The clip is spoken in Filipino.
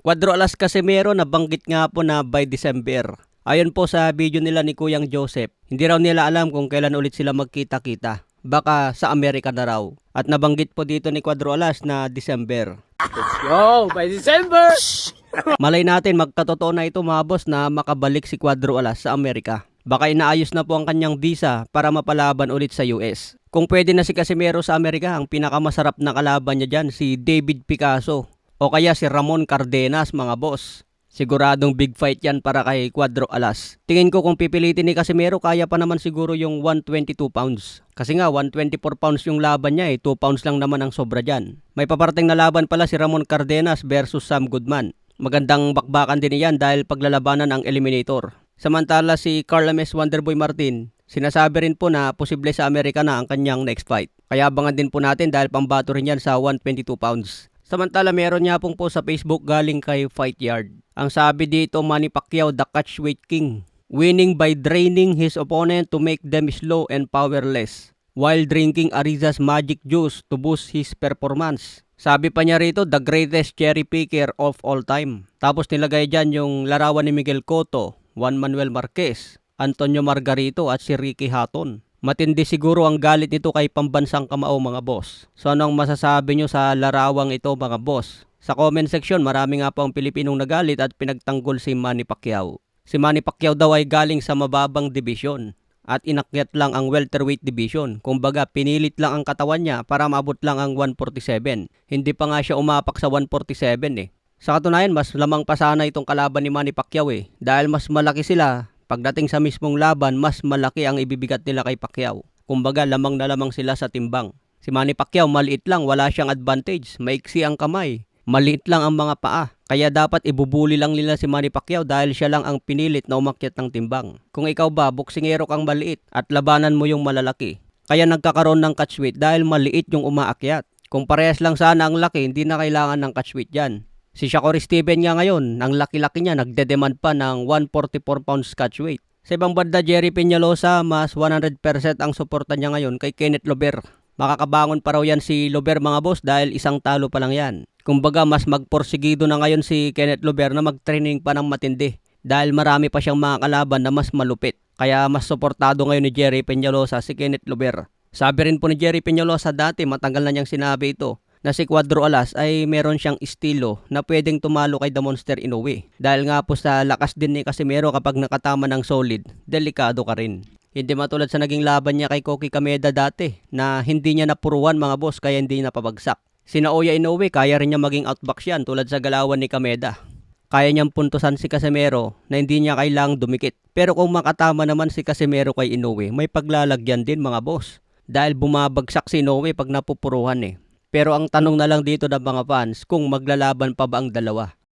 Cuadro Alas Casimero nabanggit nga po na by December. Ayon po sa video nila ni Kuyang Joseph, hindi raw nila alam kung kailan ulit sila magkita-kita. Baka sa Amerika na raw. At nabanggit po dito ni Cuadro Alas na December. Yo, by December! Malay natin magkatotoo na ito mga boss na makabalik si Cuadro Alas sa Amerika. Baka inaayos na po ang kanyang visa para mapalaban ulit sa US. Kung pwede na si Casimero sa Amerika, ang pinakamasarap na kalaban niya dyan si David Picasso o kaya si Ramon Cardenas mga boss. Siguradong big fight yan para kay Cuadro Alas. Tingin ko kung pipilitin ni Casimero, kaya pa naman siguro yung 122 pounds. Kasi nga 124 pounds yung laban niya 2 pounds lang naman ang sobra dyan. May paparting na laban pala si Ramon Cardenas versus Sam Goodman. Magandang bakbakan din yan dahil paglalabanan ang eliminator. Samantala si Carl M.S. Wonderboy Martin, sinasabi rin po na posible sa Amerika na ang kanyang next fight. Kaya abangan din po natin dahil pambato rin yan sa 122 pounds. Samantala meron niya pong po sa Facebook galing kay Fight Yard. Ang sabi dito, Manny Pacquiao the catchweight king, winning by draining his opponent to make them slow and powerless while drinking Ariza's magic juice to boost his performance. Sabi pa niya rito, the greatest cherry picker of all time. Tapos nilagay dyan yung larawan ni Miguel Cotto, Juan Manuel Marquez, Antonio Margarito at si Ricky Hatton. Matindi siguro ang galit nito kay pambansang kamao mga boss. So anong masasabi nyo sa larawang ito mga boss? Sa comment section, marami nga po ang Pilipinong nagalit at pinagtanggol si Manny Pacquiao. Si Manny Pacquiao daw ay galing sa mababang dibisyon at inakyat lang ang welterweight division. Kumbaga pinilit lang ang katawan niya para maabot lang ang 147. Hindi pa nga siya umapak sa 147 eh. Sa katunayan, mas lamang pa sana itong kalaban ni Manny Pacquiao dahil mas malaki sila. Pagdating sa mismong laban, mas malaki ang ibibigat nila kay Pacquiao. Kumbaga, lamang na lamang sila sa timbang. Si Manny Pacquiao, maliit lang, wala siyang advantage. Maiksi ang kamay. Maliit lang ang mga paa. Kaya dapat ibubuli lang nila si Manny Pacquiao dahil siya lang ang pinilit na umakyat ng timbang. Kung ikaw ba, boksingero kang maliit at labanan mo yung malalaki. Kaya nagkakaroon ng catchweight dahil maliit yung umaakyat. Kung parehas lang sana ang laki, hindi na kailangan ng catchweight dyan. Si Shakur Steven nga ngayon, ang laki-laki niya, nagde-demand pa ng 144 pounds catchweight. Sa ibang banda, Jerry Peñalosa, mas 100% ang suporta niya ngayon kay Kenneth Lover. Makakabangon pa raw yan si Lover mga boss dahil isang talo pa lang yan. Kumbaga, mas magporsigido na ngayon si Kenneth Lover na mag-training pa ng matindi dahil marami pa siyang mga kalaban na mas malupit. Kaya mas suportado ngayon ni Jerry Peñalosa si Kenneth Lover. Sabi rin po ni Jerry Peñalosa dati, matagal na niyang sinabi ito, na si Cuadro Alas ay meron siyang estilo na pwedeng tumalo kay The Monster Inoue. Dahil nga po sa lakas din ni Casimero kapag nakatama ng solid, delikado ka rin. Hindi matulad sa naging laban niya kay Koki Kameda dati na hindi niya napuruan mga boss kaya hindi napabagsak. Si Naoya Inoue kaya rin niya maging outbox yan tulad sa galawan ni Kameda. Kaya niyang puntusan si Casimero na hindi niya kailangang dumikit. Pero kung makatama naman si Casimero kay Inoue, may paglalagyan din mga boss. Dahil bumabagsak si Inoue pag napupuruhan Pero ang tanong na lang dito ng mga fans, kung maglalaban pa ba ang dalawa?